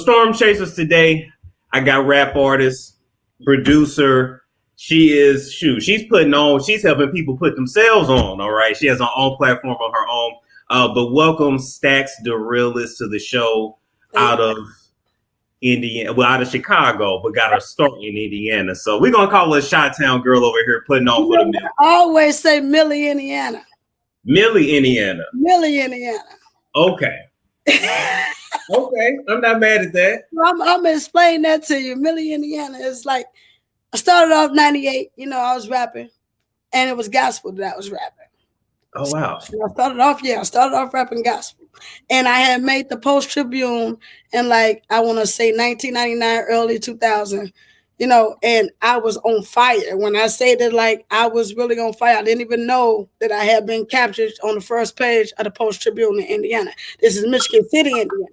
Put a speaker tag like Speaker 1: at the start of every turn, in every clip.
Speaker 1: Storm Chasers today, I got rap artist, producer. She's helping people put themselves on. All right. She has her own platform on her own. But welcome Stackz Da Realest to the show out of Indiana, out of Chicago, but got her start in Indiana. So we're gonna call her a Chi-Town girl over here putting on for the mill.
Speaker 2: I always say Millie, Indiana.
Speaker 1: Millie, Indiana.
Speaker 2: Millie, Indiana.
Speaker 1: Okay. Okay, I'm not mad at that.
Speaker 2: I'm gonna explain that to you. Millie, Indiana is like, I started off 98, I was rapping, and it was gospel that I was rapping.
Speaker 1: Oh, wow.
Speaker 2: So I started off rapping gospel. And I had made the Post Tribune in I want to say 1999, early 2000, and I was on fire. When I say that, I was really on fire, I didn't even know that I had been captured on the first page of the Post Tribune in Indiana. This is Michigan City, Indiana.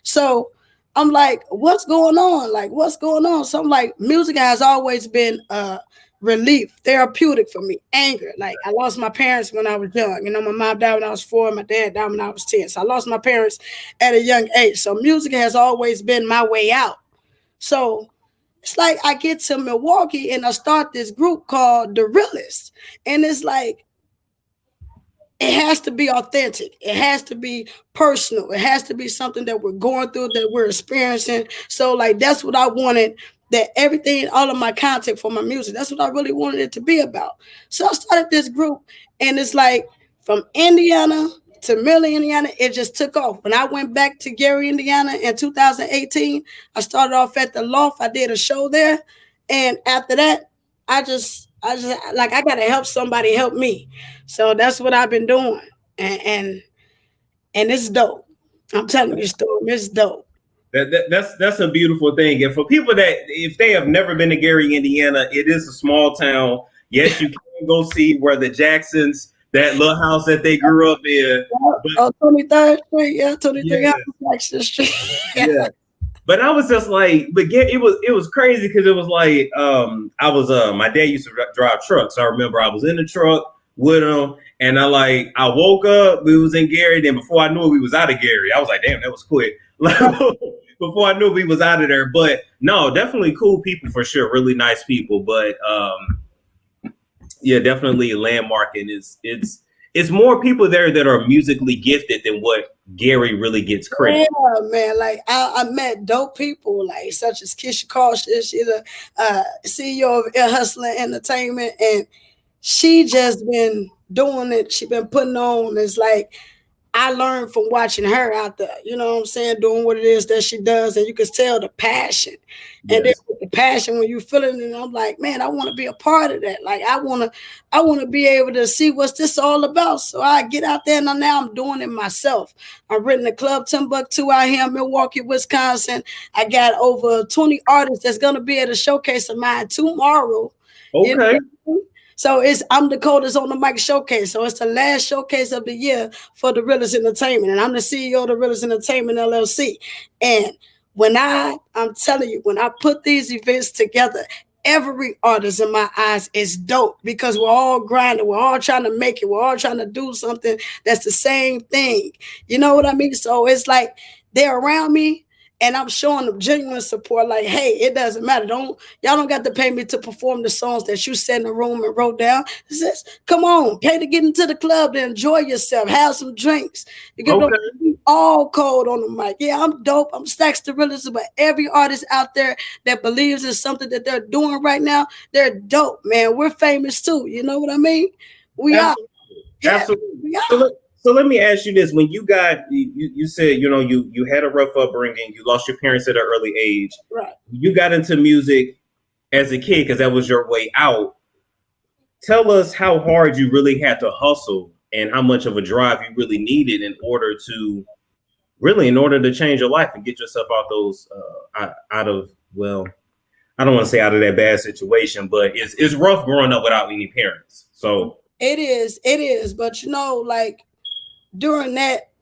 Speaker 2: So I'm like, what's going on? What's going on? So I'm like, music has always been relief, therapeutic for me. Anger. I lost my parents when I was young. My mom died when I was 4, my dad died when I was 10. So I lost my parents at a young age. So music has always been my way out. So it's I get to Milwaukee and I start this group called The Realest. And it's it has to be authentic. It has to be personal. It has to be something that we're going through, that we're experiencing. So that's what I wanted, that everything, all of my content for my music, that's what I really wanted it to be about. So I started this group, and it's from Indiana to Millie, Indiana, it just took off. When I went back to Gary, Indiana in 2018, I started off at the Loft. I did a show there. And after that, I got to help somebody help me. So that's what I've been doing. And it's dope. I'm telling you, Storm, it's dope.
Speaker 1: That's a beautiful thing. And for people that, if they have never been to Gary, Indiana, it is a small town. Yes, you can go see where the Jacksons, that little house that they grew up in.
Speaker 2: 23rd Street, 23rd Jackson Street.
Speaker 1: Yeah. But I was just it was crazy because it was I was my dad used to drive trucks. So I remember I was in the truck with him, and I woke up, we was in Gary, then before I knew it, we was out of Gary. I was like, damn, that was quick. Before I knew we was out of there. But no, definitely cool people for sure, really nice people. But yeah, definitely a landmark, and it's more people there that are musically gifted than what Gary really gets credit.
Speaker 2: Yeah, man. I met dope people such as Keisha Cautious. She's the CEO of Air Hustling Entertainment, and she just been doing it. She been putting on. It's I learned from watching her out there, you know what I'm saying, doing what it is that she does, and you can tell the passion. Yes. And then with the passion, when you feel it, and I'm like, man, I want to be a part of that. I want to be able to see what's this all about. So I get out there, and now I'm doing it myself. I've written the Club Timbuktu out here in Milwaukee, Wisconsin. I got over 20 artists that's gonna be at a showcase of mine tomorrow.
Speaker 1: Okay.
Speaker 2: So I'm the coldest on the mic showcase. So it's the last showcase of the year for The Realest Entertainment. And I'm the CEO of The Realest Entertainment LLC. And I'm telling you, when I put these events together, every artist in my eyes is dope because we're all grinding. We're all trying to make it. We're all trying to do something that's the same thing. You know what I mean? So it's they're around me. And I'm showing them genuine support. Hey, it doesn't matter. Y'all don't got to pay me to perform the songs that you sat in the room and wrote down. Come on, pay to get into the club to enjoy yourself, have some drinks. You get all cold on the mic. Yeah, I'm dope. I'm Stackz Da Realest, but every artist out there that believes in something that they're doing right now, they're dope, man. We're famous too. You know what I mean? We
Speaker 1: Absolutely.
Speaker 2: are. Yeah,
Speaker 1: Absolutely.
Speaker 2: we are.
Speaker 1: So let me ask you this: when you said you had a rough upbringing, you lost your parents at an early age.
Speaker 2: Right.
Speaker 1: You got into music as a kid because that was your way out. Tell us how hard you really had to hustle and how much of a drive you really needed in order to change your life and get yourself out those out of, well, I don't want to say out of that bad situation, but it's rough growing up without any parents. So
Speaker 2: it is, but during that,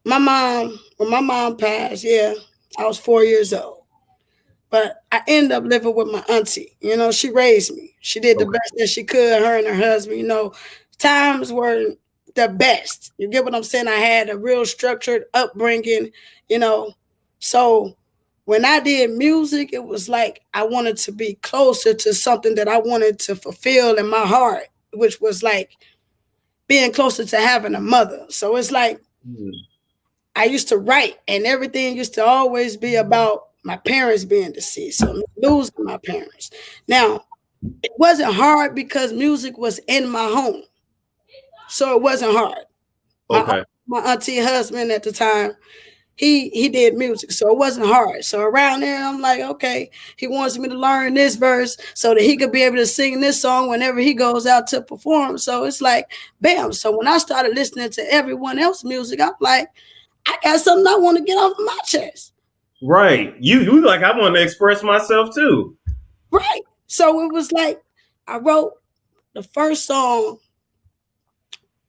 Speaker 2: when my mom passed, I was 4 years old. But I ended up living with my auntie. She raised me. She did the best that she could, her and her husband. Times were the best. You get what I'm saying? I had a real structured upbringing, So when I did music, it was like I wanted to be closer to something that I wanted to fulfill in my heart, which was like being closer to having a mother. So it's like I used to write, and everything used to always be about my parents being deceased, so losing my parents. Now, it wasn't hard because music was in my home, so it wasn't hard. My auntie husband at the time, he did music, so it wasn't hard. So around there, I'm like, okay, he wants me to learn this verse so that he could be able to sing this song whenever he goes out to perform. So it's like, bam. So when I started listening to everyone else's music, I'm like, I got something I want to get off of my chest.
Speaker 1: Right. You like, I want to express myself too.
Speaker 2: Right. So it was like, I wrote the first song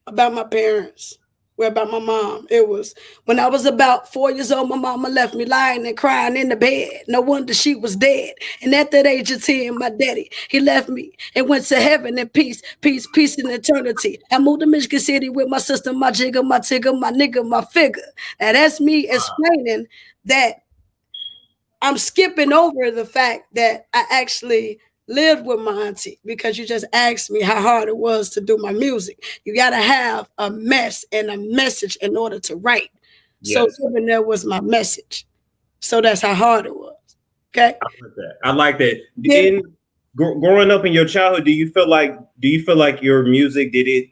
Speaker 2: about my parents. About my mom. It was when I was about 4 years old, my mama left me lying and crying in the bed. No wonder she was dead. And at that age of 10, my daddy, he left me and went to heaven in peace, peace, peace in eternity. I moved to Michigan City with my sister, my jigger, my tigger, my nigga, my figure. And that's me explaining that I'm skipping over the fact that I actually lived with my auntie, because you just asked me how hard it was to do my music. You got to have a mess and a message in order to write. Yes. So even there was my message. So that's how hard it was. Okay.
Speaker 1: I like that. Yeah. Growing up in your childhood, do you feel like your music did it?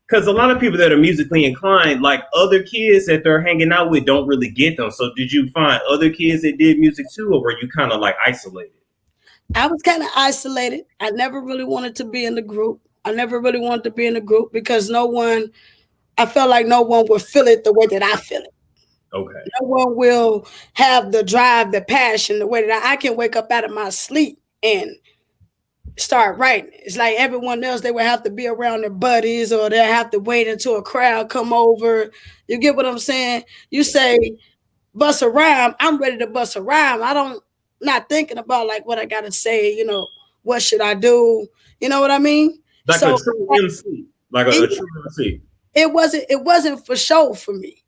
Speaker 1: Because a lot of people that are musically inclined, like other kids that they're hanging out with, don't really get them. So did you find other kids that did music too, or were you kind of like isolated?
Speaker 2: I was kind of isolated. I never really wanted to be in the group. Because I felt like no one would feel it the way that I feel it.
Speaker 1: Okay.
Speaker 2: No one will have the drive, the passion, the way that I can wake up out of my sleep and start writing. It's like everyone else, they would have to be around their buddies, or they'll have to wait until a crowd come over. You get what I'm saying? You say, bust a rhyme. I'm ready to bust a rhyme. Not thinking about like what I gotta say, what should I do? You know what I mean?
Speaker 1: Like a true MC. Like a true MC.
Speaker 2: It wasn't for show for me.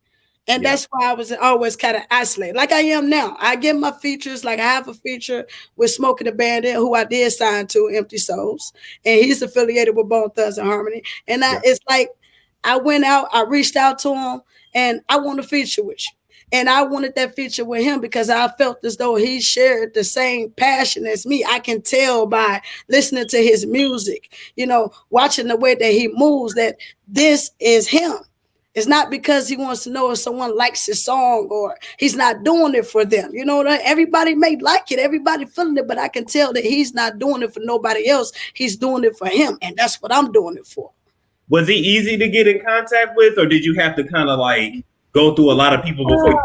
Speaker 2: And that's why I was always kind of isolated, like I am now. I get my features, like I have a feature with Smokey the Bandit, who I did sign to Empty Souls, and he's affiliated with Bone Thugs-n-Harmony. And it's like I went out, I reached out to him, and I want to feature with you. And I wanted that feature with him because I felt as though he shared the same passion as me. I can tell by listening to his music, watching the way that he moves, that this is him. It's not because he wants to know if someone likes his song, or he's not doing it for them. Everybody may like it, everybody feeling it, but I can tell that he's not doing it for nobody else. He's doing it for him. And that's what I'm doing it for.
Speaker 1: Was he easy to get in contact with, or did you have to kind of like go through a lot of people before?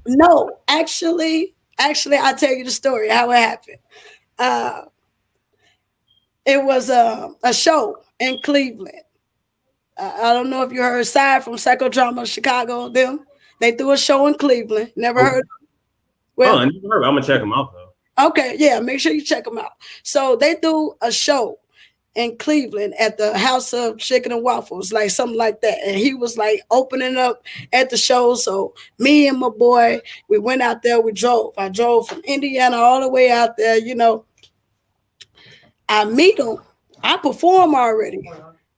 Speaker 2: No, actually, I'll tell you the story, how it happened. It was a show in Cleveland. I don't know if you heard Side from Psychodrama Chicago, them. They threw a show in Cleveland. Never heard of them?
Speaker 1: Well, I never heard. I'm going to check them out, though.
Speaker 2: Okay, yeah, make sure you check them out. So they threw a show in Cleveland at the House of Chicken and Waffles, like something like that. And he was like opening up at the show. So me and my boy, we went out there, we drove. I drove from Indiana all the way out there, I meet him. I perform already.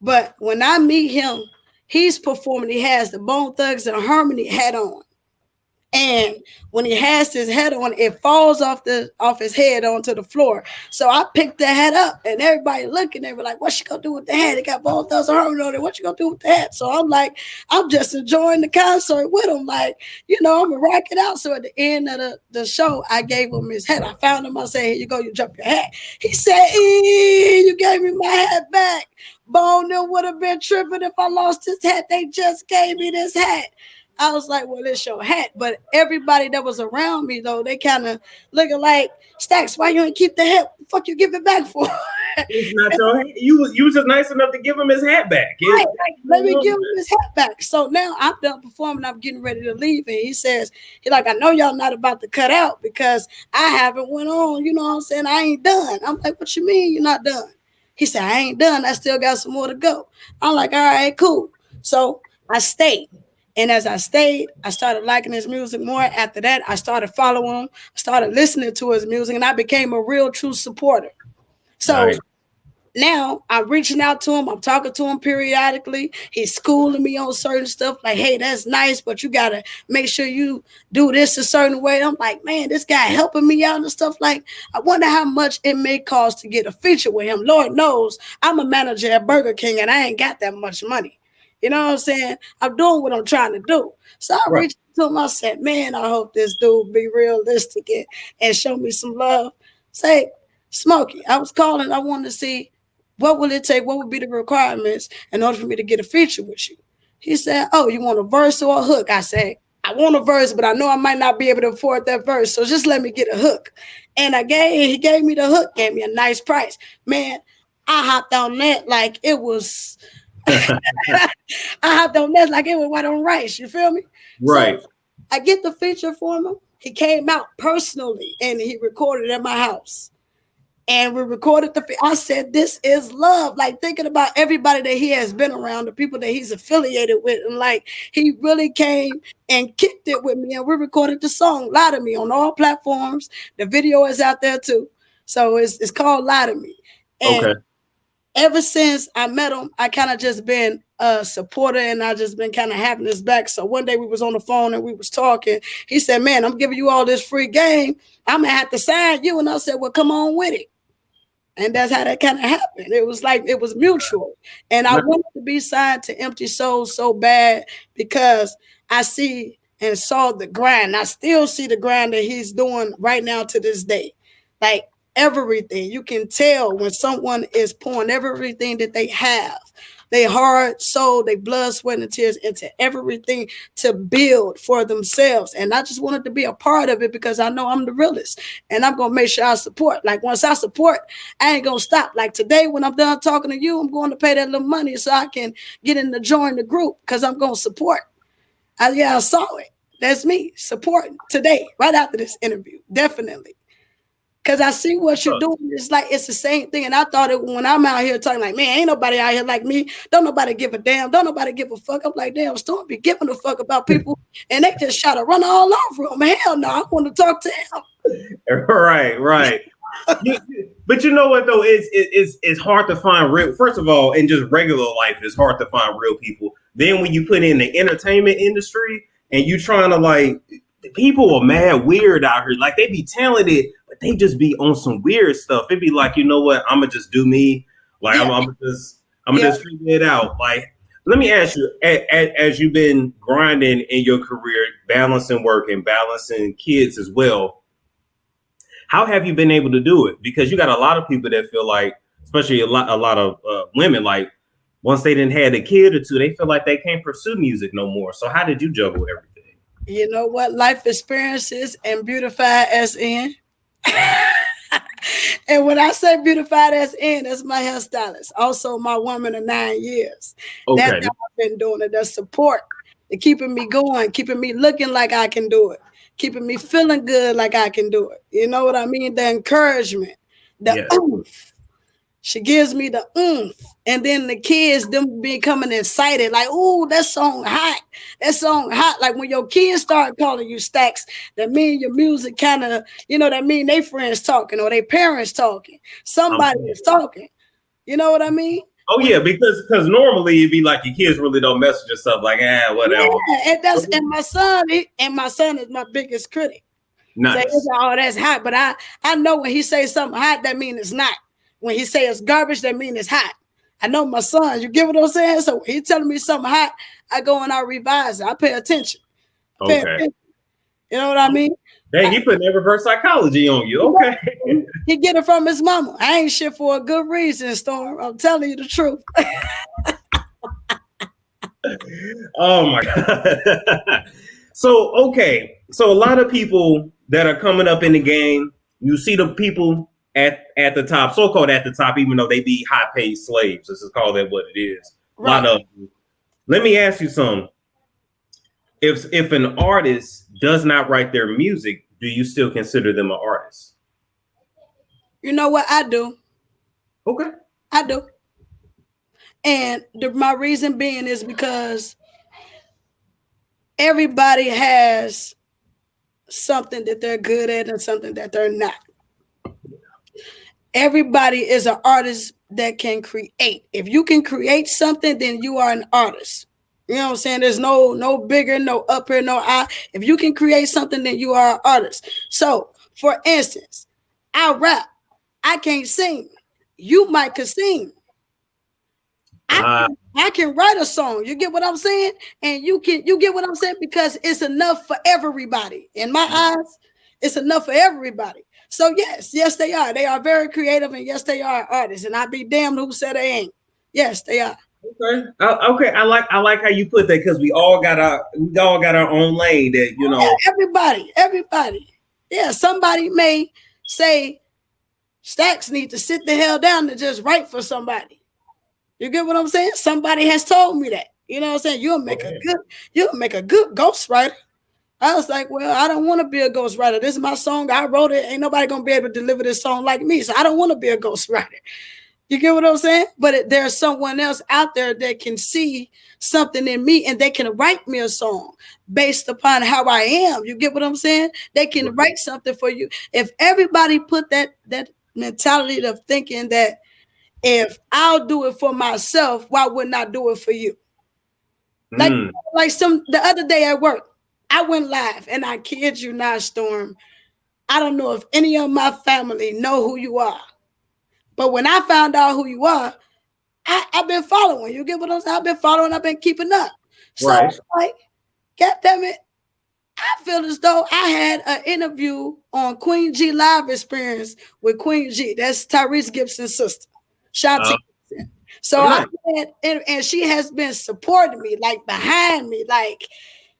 Speaker 2: But when I meet him, he's performing. He has the Bone Thugs-n-Harmony hat on. And when he has his head on, it falls off his head onto the floor. So I picked the hat up, and everybody looking, they were like, "What's she gonna do with the hat? It got Bone Thugs-n-Harmony on it. What you gonna do with the hat?" So I'm like, I'm just enjoying the concert with him, like, I'm gonna rock it out. So at the end of the show, I gave him his hat. I found him. I said, "Here you go. You drop your hat." He said, "You gave me my hat back. Bone would have been tripping if I lost his hat. They just gave me this hat." I was like, well, it's your hat. But everybody that was around me, though, they kind of looking like, Stackz, why you ain't keep the hat? What the fuck you give it back for?
Speaker 1: It's not your hat. You was just nice enough to give him his hat back.
Speaker 2: Right, let me give him his hat back. So now I'm done performing. I'm getting ready to leave. And he says, I know y'all not about to cut out because I haven't went on. You know what I'm saying? I ain't done. I'm like, what you mean you're not done? He said, I ain't done. I still got some more to go. I'm like, all right, cool. So I stayed. And as I stayed, I started liking his music more. After that, I started following him, I started listening to his music, and I became a real true supporter. So
Speaker 1: Nice.
Speaker 2: now I'm reaching out to him. I'm talking to him periodically. He's schooling me on certain stuff like, hey, that's nice, but you got to make sure you do this a certain way. I'm like, man, this guy helping me out and stuff. Like, I wonder how much it may cost to get a feature with him. Lord knows I'm a manager at Burger King and I ain't got that much money. You know what I'm saying? I'm doing what I'm trying to do. So I reached to him. I said, man, I hope this dude be realistic and show me some love. Say, Smokey, I was calling. I wanted to see what will it take? What would be the requirements in order for me to get a feature with you? He said, oh, you want a verse or a hook? I said, I want a verse, but I know I might not be able to afford that verse. So just let me get a hook. And he gave me the hook, gave me a nice price. Man, I hopped on that like it was, I hopped on that like it was white on rice. You feel me?
Speaker 1: Right.
Speaker 2: So I get the feature for him. He came out personally and he recorded at my house. And we recorded I said, this is love. Like thinking about everybody that he has been around, the people that he's affiliated with. And like, he really came and kicked it with me. And we recorded the song, Lie to Me, on all platforms. The video is out there too. So it's called Lie to Me. And ever since I met him, I kind of just been a supporter and I just been kind of having his back. So one day we was on the phone and we was talking. He said, man, I'm giving you all this free game. I'm going to have to sign you. And I said, well, come on with it. And that's how that kind of happened. It was like, it was mutual. And I wanted to be signed to Empty Souls so bad because I see and saw the grind. I still see the grind that he's doing right now to this day. Like everything. You can tell when someone is pouring everything that they have, they heart, soul, they blood, sweat, and tears into everything to build for themselves. And I just wanted to be a part of it because I know I'm the realest. And I'm going to make sure I support. Like once I support, I ain't going to stop. Like today when I'm done talking to you, I'm going to pay that little money so I can get in to join the group because I'm going to support. I saw it. That's me supporting today, right after this interview. Definitely. Because I see what you're doing. It's like, it's the same thing. And I thought it when I'm out here talking like, man, ain't nobody out here like me. Don't nobody give a damn. Don't nobody give a fuck. I'm like, damn, Storm be giving a fuck about people. And they just try to run all over him. Hell no, I want to talk to him.
Speaker 1: Right. But you know what, though? It's hard to find real. First of all, in just regular life, it's hard to find real people. Then when you put in the entertainment industry and you trying to like, people are mad weird out here. Like they be talented, but they just be on some weird stuff. It'd be like, you know what? I'm gonna just do me. Like I'm gonna just figure it out. Like, let me ask you, as you've been grinding in your career, balancing work and balancing kids as well, how have you been able to do it? Because you got a lot of people that feel like, especially a lot of women, like once they didn't have a kid or two, they feel like they can't pursue music no more. So how did you juggle everything?
Speaker 2: You know what? Life experiences and beautified as in. And when I say beautified as in, that's my hairstylist. Also my woman of 9 years.
Speaker 1: Okay.
Speaker 2: That's how I've been doing it. The support. And keeping me going, keeping me looking like I can do it, keeping me feeling good like I can do it. You know what I mean? The encouragement, the oomph. She gives me the oomph. And then the kids, them becoming excited, like, ooh, that song hot. That song hot. Like when your kids start calling you Stackz, that mean your music kind of, you know, that mean they friends talking or they parents talking. Somebody is talking. You know what I mean?
Speaker 1: Oh yeah, because normally it'd be like your kids really don't message and stuff like whatever.
Speaker 2: Yeah, and my son is my biggest critic.
Speaker 1: Nice.
Speaker 2: So, oh, that's hot, but I know when he says something hot, that means it's not. When he says it's garbage, that means it's hot. I know my son. You get what I'm saying? So when he telling me something hot, I go and I revise it. I pay attention. You know what I mean?
Speaker 1: Dang, he putting reverse psychology on you. Okay.
Speaker 2: He get it from his mama. I ain't shit for a good reason, Storm. I'm telling you the truth.
Speaker 1: Oh my God. So a lot of people that are coming up in the game, you see the people at the top, so-called at the top, even though they be high-paid slaves. Let's just call that what it is. Right. A lot of them. Let me ask you something. If an artist does not write their music, do you still consider them an artist?
Speaker 2: You know what? I do.
Speaker 1: Okay.
Speaker 2: I do. And my reason being is because everybody has something that they're good at and something that they're not. Everybody is an artist that can create. If you can create something, then you are an artist. You know what I'm saying? There's no bigger, no upper, no I. If you can create something, then you are an artist. So, for instance, I rap. I can't sing. You might could sing. I can write a song. You get what I'm saying? And you get what I'm saying? Because it's enough for everybody. In my eyes, it's enough for everybody. So yes, they are. They are very creative, and yes, they are artists. And I'd be damned who said they ain't. Yes, they are.
Speaker 1: Okay. Okay. I like how you put that, because we all got our own lane that, you know.
Speaker 2: Yeah, everybody. Yeah, somebody may say Stackz need to sit the hell down and just write for somebody. You get what I'm saying? Somebody has told me that. You know what I'm saying? You'll make a good ghostwriter. I was like, well, I don't want to be a ghostwriter. This is my song. I wrote it. Ain't nobody gonna be able to deliver this song like me. So I don't want to be a ghostwriter. You get what I'm saying? But there's someone else out there that can see something in me, and they can write me a song based upon how I am. You get what I'm saying? They can write something for you. If everybody put that mentality of thinking that if I'll do it for myself, why wouldn't I do it for you? Like the other day at work, I went live, and I kid you not, Storm, I don't know if any of my family know who you are. But when I found out who you are, I've been following. You get what I'm saying? I've been following. I've been keeping up. So right. Like, God damn it, I feel as though I had an interview on Queen G Live Experience with Queen G. That's Tyrese Gibson's sister. Shout out to Gibson. So I had, and she has been supporting me, like behind me, like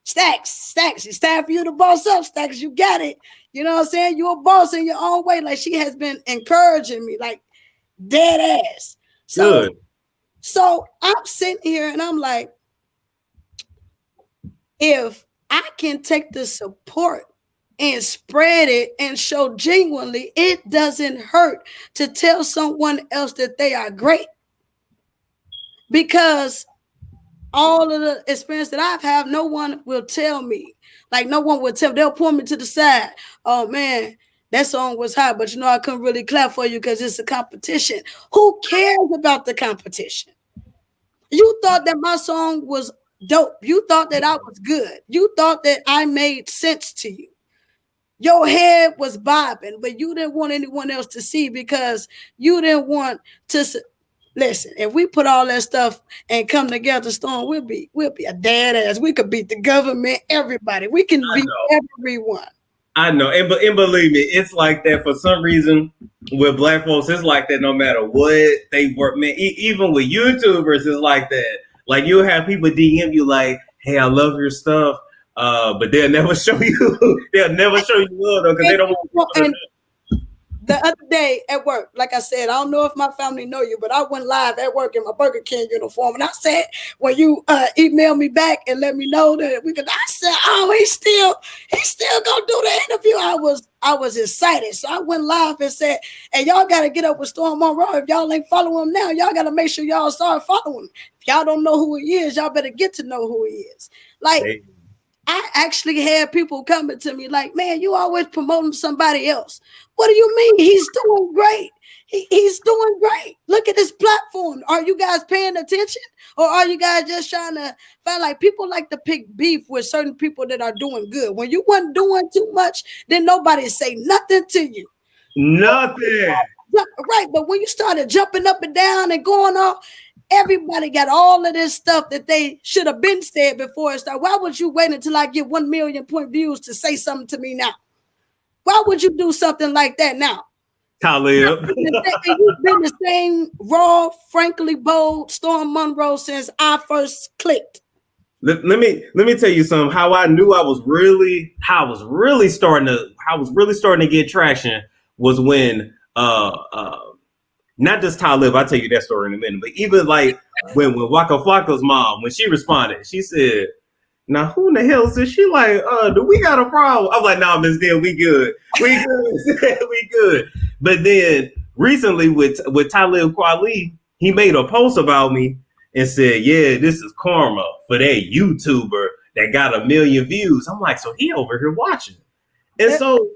Speaker 2: Stackz, it's time for you to boss up, Stackz. You got it. You know what I'm saying? You're a boss in your own way. Like, she has been encouraging me, like, dead ass. So I'm sitting here and I'm like, if I can take the support and spread it and show genuinely, it doesn't hurt to tell someone else that they are great. Because all of the experience that I've had, no one will tell me. Like, no one will tell. They'll pull me to the side. Oh, man, that song was hot, but you know, I couldn't really clap for you because it's a competition. Who cares about the competition? You thought that my song was dope. You thought that I was good. You thought that I made sense to you. Your head was bobbing, but you didn't want anyone else to see because you didn't want to listen. If we put all that stuff and come together, Storm, we'll be a dead ass. We could beat the government, everybody. We can beat everyone.
Speaker 1: I know, and believe me, it's like that for some reason with Black folks. It's like that no matter what they work. Man, even with YouTubers, it's like that. Like, you'll have people DM you like, "Hey, I love your stuff," but they'll never show you. They'll never show you love though, because they don't want to.
Speaker 2: The other day at work, like I said, I don't know if my family know you, but I went live at work in my Burger King uniform, and I said, when you email me back and let me know that we could, I said, oh, he's still gonna do the interview. I was excited, so I went live and said, hey, y'all got to get up with Storm Monroe. If y'all ain't following him now, y'all got to make sure y'all start following him. If y'all don't know who he is, y'all better get to know who he is. Like, hey. I actually had people coming to me like, man, you always promoting somebody else. What do you mean? He's doing great. He's doing great. Look at his platform. Are you guys paying attention? Or are you guys just trying to find, like, people like to pick beef with certain people that are doing good? When you weren't doing too much, then nobody say nothing to you.
Speaker 1: Nothing.
Speaker 2: Right. But when you started jumping up and down and going off, everybody got all of this stuff that they should have been said before it started. Why would you wait until I get 1 million point views to say something to me now? Why would you do something like that now?
Speaker 1: Talib.
Speaker 2: You've been the same raw, frankly bold Storm Monroe since I first clicked.
Speaker 1: Let me tell you something. How I knew I was really starting to get traction was when not just Talib, I'll tell you that story in a minute, but even like when Waka Flocka's mom, when she responded, she said, now who in the hell is this? She like, do we got a problem? I'm like, nah, Miss Deal, we good. We good. We good. But then recently with Talib Kweli, he made a post about me and said, yeah, this is karma for that YouTuber that got 1 million views. I'm like, so he over here watching. And so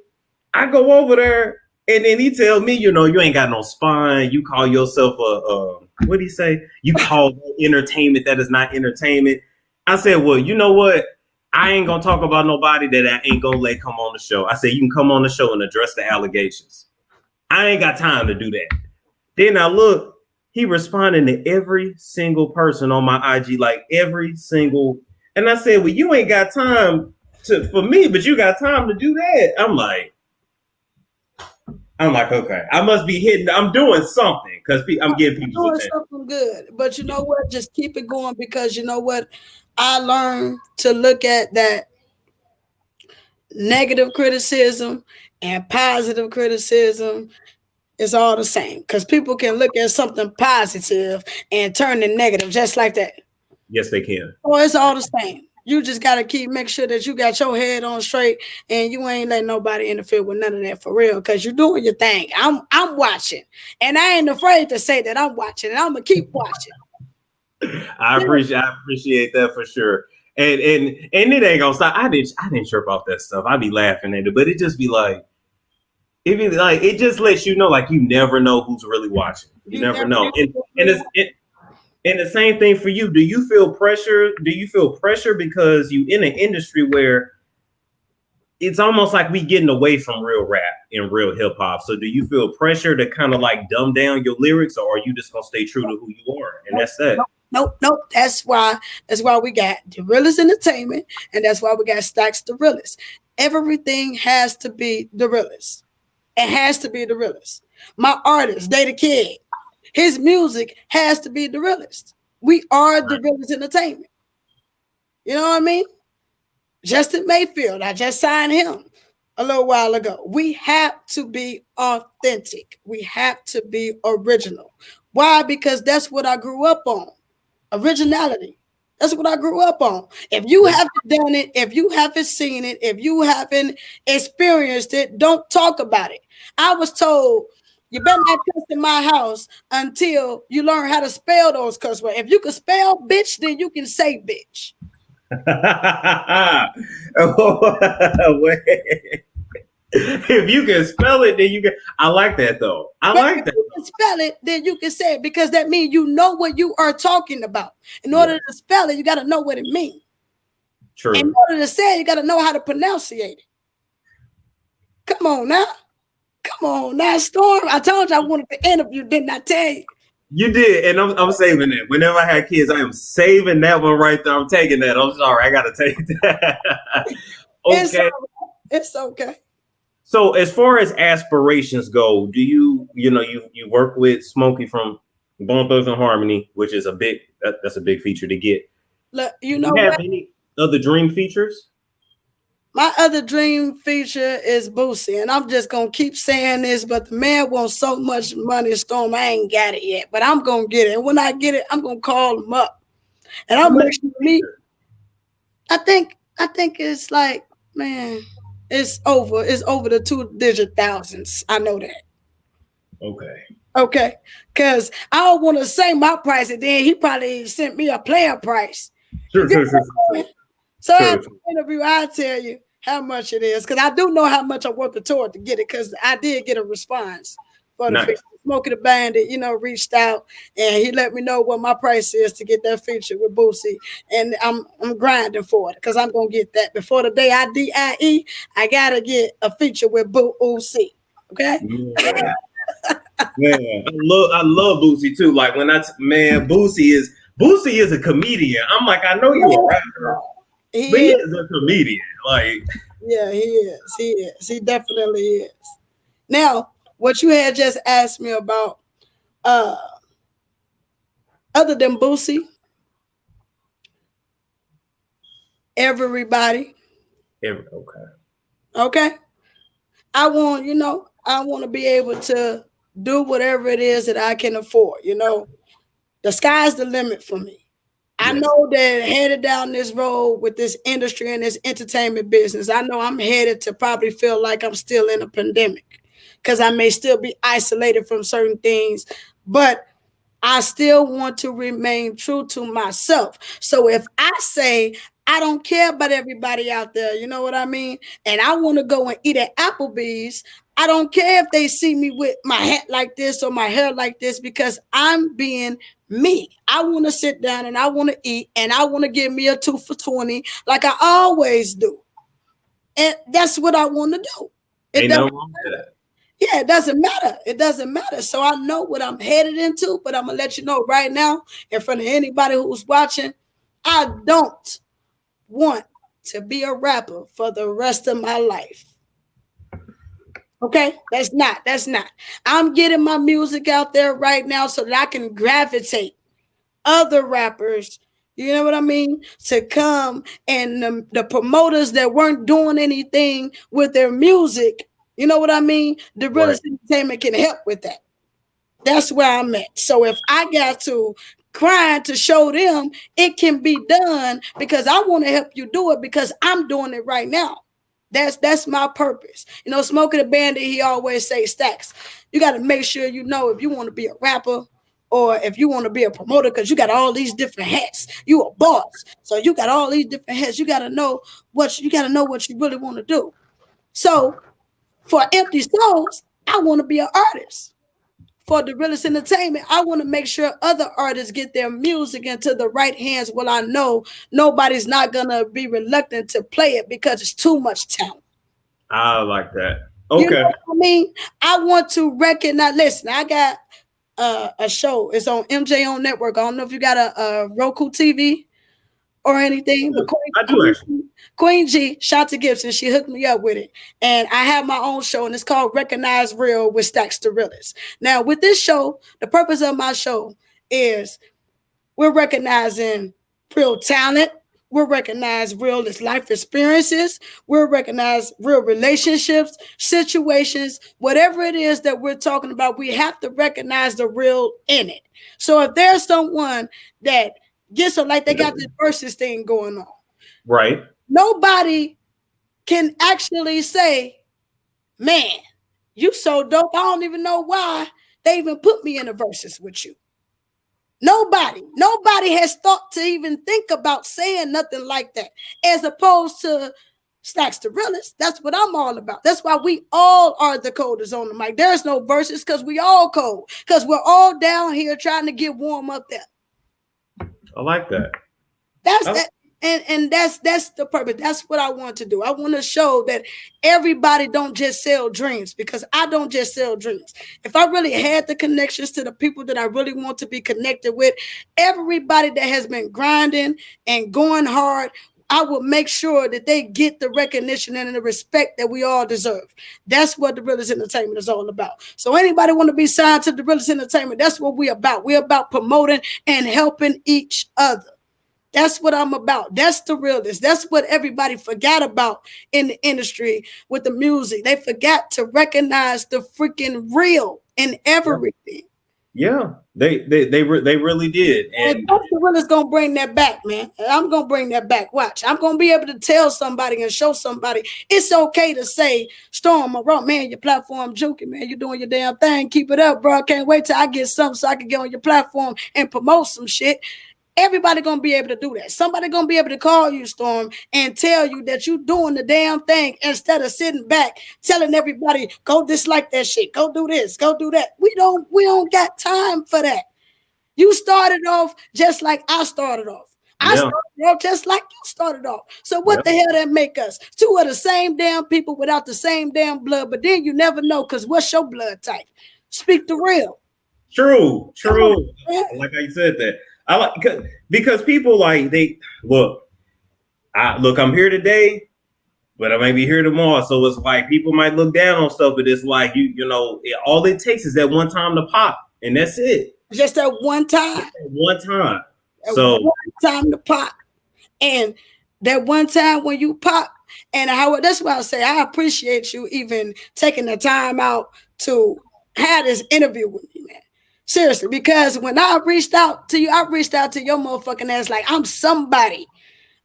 Speaker 1: I go over there, and then he tell me, you know, you ain't got no spine. You call yourself a what do you say? You call entertainment that is not entertainment. I said, well, you know what? I ain't gonna talk about nobody that I ain't gonna let come on the show. I said, you can come on the show and address the allegations. I ain't got time to do that. Then I look, he responding to every single person on my IG, like every single. And I said, well, you ain't got time for me, but you got time to do that. I'm like, okay, I must be hitting. I'm doing something because I'm getting people
Speaker 2: doing something good. But you know what? Just keep it going, because you know what? I learned to look at that negative criticism and positive criticism is all the same, because people can look at something positive and turn it negative just like that.
Speaker 1: Yes, they can.
Speaker 2: Oh, it's all the same. You just got to make sure that you got your head on straight and you ain't letting nobody interfere with none of that for real, because you're doing your thing. I'm watching, and I ain't afraid to say that I'm watching, and I'm going to keep watching.
Speaker 1: I appreciate that for sure. And it ain't gonna stop. I didn't chirp off that stuff. I'd be laughing at it, but it just be like, it just lets you know, like, you never know who's really watching. You never know. And the same thing for you. Do you feel pressure? Do you feel pressure because you in an industry where it's almost like we getting away from real rap and real hip hop? So do you feel pressure to kind of like dumb down your lyrics, or are you just gonna stay true to who you are? And that's that.
Speaker 2: Nope. That's why we got the Realest Entertainment, and that's why we got Stackz Da Realest. Everything has to be the realest. It has to be the realest. My artist, Day the Kid, his music has to be the realest. We are the Realest Entertainment. You know what I mean? Justin Mayfield, I just signed him a little while ago. We have to be authentic. We have to be original. Why? Because that's what I grew up on. Originality. That's what I grew up on. If you haven't done it, if you haven't seen it, if you haven't experienced it, don't talk about it. I was told, you better not cuss in my house until you learn how to spell those curse words. If you can spell bitch, then you can say bitch.
Speaker 1: If you can spell it, then you can. I like that though. If
Speaker 2: you can spell it, then you can say it, because that means you know what you are talking about. In order to spell it, you got to know what it means.
Speaker 1: True.
Speaker 2: In order to say it, you got to know how to pronunciate it. Come on now, Storm. I told you I wanted to interview, didn't I tell you?
Speaker 1: You did, and I'm saving it. Whenever I had kids, I am saving that one right there. I'm taking that. I'm sorry, I got to take that. Okay.
Speaker 2: It's okay.
Speaker 1: So as far as aspirations go, do you work with Smokey from Bone Thugs and Harmony, which is that's a big feature to get.
Speaker 2: Look, do
Speaker 1: you have any other dream features?
Speaker 2: My other dream feature is Boosie, and I'm just gonna keep saying this, but the man wants so much money, Storm. I ain't got it yet, but I'm gonna get it. And when I get it, I'm gonna call him up, and I'm gonna meet. I think it's like, man, it's over. It's over the 2-digit thousands. I know that. Okay. Because I don't want to say my price, and then he probably sent me a player price.
Speaker 1: Sure.
Speaker 2: So after the interview, I'll tell you how much it is, because I do know how much I want the tour to get it, because I did get a response for the feature. Smokey the Bandit, reached out, and he let me know what my price is to get that feature with Boosie, and I'm grinding for it, because I'm gonna get that before the day I DIE. I gotta get a feature with Boosie. Okay.
Speaker 1: Man, I love Boosie too. Like Boosie is a comedian. I'm like, I know you're a rapper. He is a comedian. Like,
Speaker 2: yeah, he is. He definitely is. Now, what you had just asked me about, other than Boosie, everybody. Okay. I want to be able to do whatever it is that I can afford. The sky's the limit for me. I know that headed down this road with this industry and this entertainment business, I know I'm headed to probably feel like I'm still in a pandemic, because I may still be isolated from certain things, but I still want to remain true to myself. So if I say I don't care about everybody out there. You know what I mean? And I want to go and eat at Applebee's. I don't care if they see me with my hat like this or my hair like this because I'm being me. I want to sit down and I want to eat and I want to give me a 2 for $20 like I always do. And that's what I want to do.
Speaker 1: Ain't no wrong with that.
Speaker 2: Yeah, it doesn't matter. It doesn't matter. So I know what I'm headed into, but I'm going to let you know right now in front of anybody who's watching, I don't want to be a rapper for the rest of my life. Okay? That's not. I'm getting my music out there right now so that I can gravitate other rappers, you know what I mean, to come and the promoters that weren't doing anything with their music, you know what I mean? The Realest Entertainment can help with that. That's where I'm at. So if I got to cry to show them it can be done because I want to help you do it because I'm doing it right now. That's my purpose. You know, Smokey the Bandit, he always say, Stackz, you got to make sure you know if you want to be a rapper or if you want to be a promoter, because you got all these different hats. You a boss. So you got all these different hats. You got to know what you really want to do. So for Empty Souls, I want to be an artist. For the Realest Entertainment, I want to make sure other artists get their music into the right hands. Well, I know nobody's not going to be reluctant to play it because it's too much talent.
Speaker 1: I like that. Okay.
Speaker 2: You know what I mean? I want to recognize, listen, I got a show. It's on MJ on Network. I don't know if you got a Roku TV or anything. But
Speaker 1: I do actually.
Speaker 2: Queen G, shout to Gibson, she hooked me up with it. And I have my own show, and it's called Recognize Real with Stackz Da Realest. Now, with this show, the purpose of my show is we're recognizing real talent. We'll recognize real life experiences. We'll recognize real relationships, situations, whatever it is that we're talking about, we have to recognize the real in it. So if there's someone that gets like they got this versus thing going on,
Speaker 1: right?
Speaker 2: Nobody can actually say, man, you so dope. I don't even know why they even put me in a versus with you. Nobody has thought to even think about saying nothing like that, as opposed to Stackz Da Realest. That's what I'm all about. That's why we all are the coders on the mic. There's no verses because we all code, because we're all down here trying to get warm up there.
Speaker 1: I like that.
Speaker 2: That's that. And that's the purpose. That's what I want to do. I want to show that everybody don't just sell dreams, because I don't just sell dreams. If I really had the connections to the people that I really want to be connected with, everybody that has been grinding and going hard, I will make sure that they get the recognition and the respect that we all deserve. That's what the Realest Entertainment is all about. So anybody want to be signed to the Realest Entertainment, that's what we're about. We're about promoting and helping each other. That's what I'm about. That's the realest. That's what everybody forgot about in the industry with the music. They forgot to recognize the freaking real in everything.
Speaker 1: Yeah, they really did. And
Speaker 2: Stackz Da Realest gonna bring that back, man. I'm gonna bring that back. Watch. I'm gonna be able to tell somebody and show somebody it's okay to say, Storm Monroe, man, your platform juking, man. You're doing your damn thing. Keep it up, bro. I can't wait till I get something so I can get on your platform and promote some shit. Everybody gonna be able to do that. Somebody gonna be able to call you, Storm, and tell you that you doing the damn thing instead of sitting back telling everybody, go dislike that shit, go do this, go do that. We don't got time for that. You started off just like I started off. I started off just like you started off. So what the hell that make us? Two of the same damn people without the same damn blood, but then you never know, because what's your blood type? Speak the real.
Speaker 1: True. Like I said that. I like because people like I'm here today, but I may be here tomorrow. So it's like people might look down on stuff, but it's like you know, all it takes is that one time to pop, and that's it.
Speaker 2: Just that one time.
Speaker 1: One time. So
Speaker 2: one time to pop, and that one time when you pop, and that's why I say I appreciate you even taking the time out to have this interview with me, man. Seriously, because when I reached out to you, I reached out to your motherfucking ass like I'm somebody.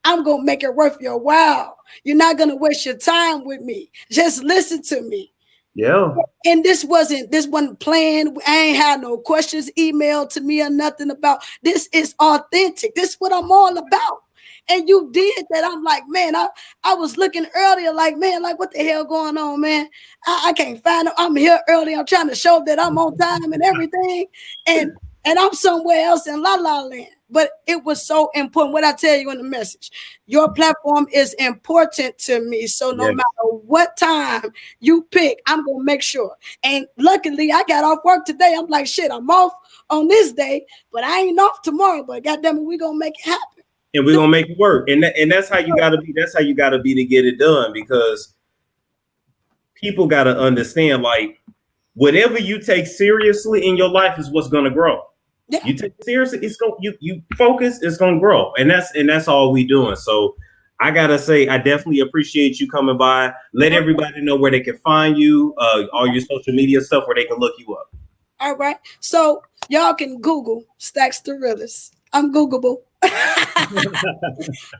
Speaker 2: I'm going to make it worth your while. You're not going to waste your time with me. Just listen to me.
Speaker 1: Yeah.
Speaker 2: And this wasn't planned. I ain't had no questions emailed to me or nothing about. This is authentic. This is what I'm all about. And you did that. I'm like, man, I was looking earlier like, man, like what the hell going on, man? I can't find them. I'm here early. I'm trying to show that I'm on time and everything. And I'm somewhere else in La La Land. But it was so important. What I tell you in the message, your platform is important to me. So no matter what time you pick, I'm going to make sure. And luckily, I got off work today. I'm like, shit, I'm off on this day, but I ain't off tomorrow. But goddamn it, we're going to make it happen.
Speaker 1: And we're going to make it work. And that's how you got to be. That's how you got to be to get it done, because people got to understand, like, whatever you take seriously in your life is what's going to grow. Yeah. You take it seriously, it's going you focus, it's gonna grow. And that's all we doing. So I gotta say, I definitely appreciate you coming by. Let everybody know where they can find you, all your social media stuff, where they can look you up.
Speaker 2: All right. So y'all can Google Stackz Da Realest. I'm Googleable.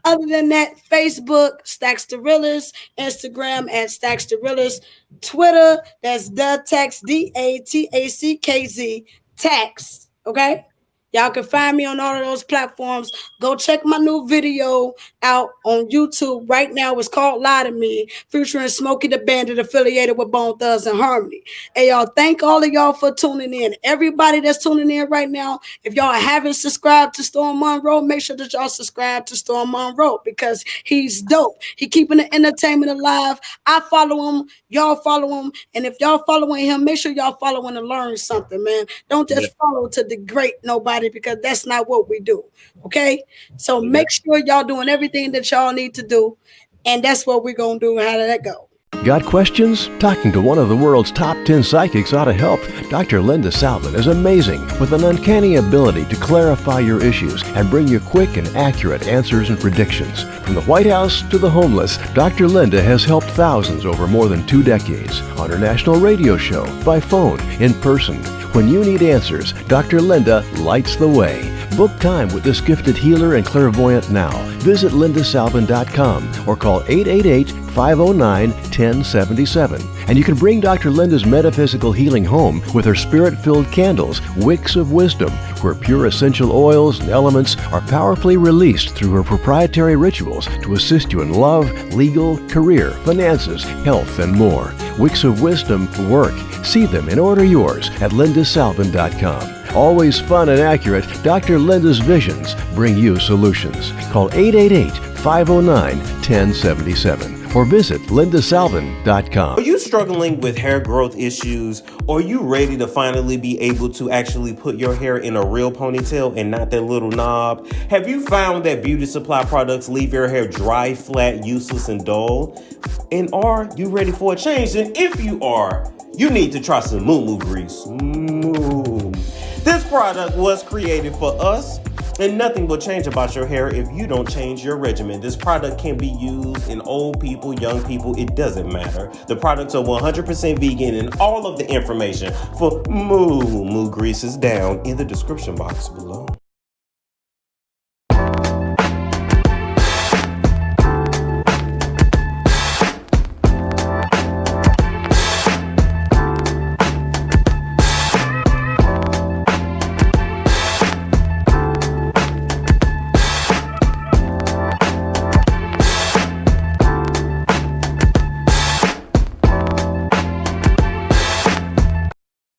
Speaker 2: Other than that, Facebook, Stackz Da Realest, Instagram at Stackz Da Realest, Twitter, that's DeTox, DATACKZ, tax. Okay, y'all can find me on all of those platforms. Go check my new video out on YouTube right now. It's called Lie to Me, featuring Smokey the Bandit, affiliated with Bone Thugs and Harmony. Hey, y'all, thank all of y'all for tuning in. Everybody that's tuning in right now, if y'all haven't subscribed to Storm Monroe, make sure that y'all subscribe to Storm Monroe, because he's dope. He keeping the entertainment alive. I follow him. Y'all follow him. And if y'all following him, make sure y'all following to learn something, man. Don't just follow to degrade nobody, because that's not what we do. Okay? So make sure y'all doing everything that y'all need to do. And that's what we're going to do. How did that go?
Speaker 3: Got questions? Talking to one of the world's top 10 psychics ought to help. Dr. Linda Salvin is amazing, with an uncanny ability to clarify your issues and bring you quick and accurate answers and predictions. From the White House to the homeless, Dr. Linda has helped thousands over more than 2 decades. On her national radio show, by phone, in person. When you need answers, Dr. Linda lights the way. Book time with this gifted healer and clairvoyant now. Visit lindasalvin.com or call 888-509-1077. And you can bring Dr. Linda's metaphysical healing home with her spirit-filled candles, Wicks of Wisdom, where pure essential oils and elements are powerfully released through her proprietary rituals to assist you in love, legal, career, finances, health, and more. Wicks of Wisdom work. See them and order yours at lindasalvin.com. Always fun and accurate, Dr. Linda's visions bring you solutions. Call 888-509-1077 or visit lindasalvin.com.
Speaker 1: Are you struggling with hair growth issues? Or are you ready to finally be able to actually put your hair in a real ponytail and not that little knob? Have you found that beauty supply products leave your hair dry, flat, useless, and dull? And are you ready for a change? And if you are, you need to try some MOOMOO grease. This product was created for us, and nothing will change about your hair if you don't change your regimen. This product can be used in old people, young people, it doesn't matter. The products are 100% vegan, and all of the information for MOOMOO grease is down in the description box below.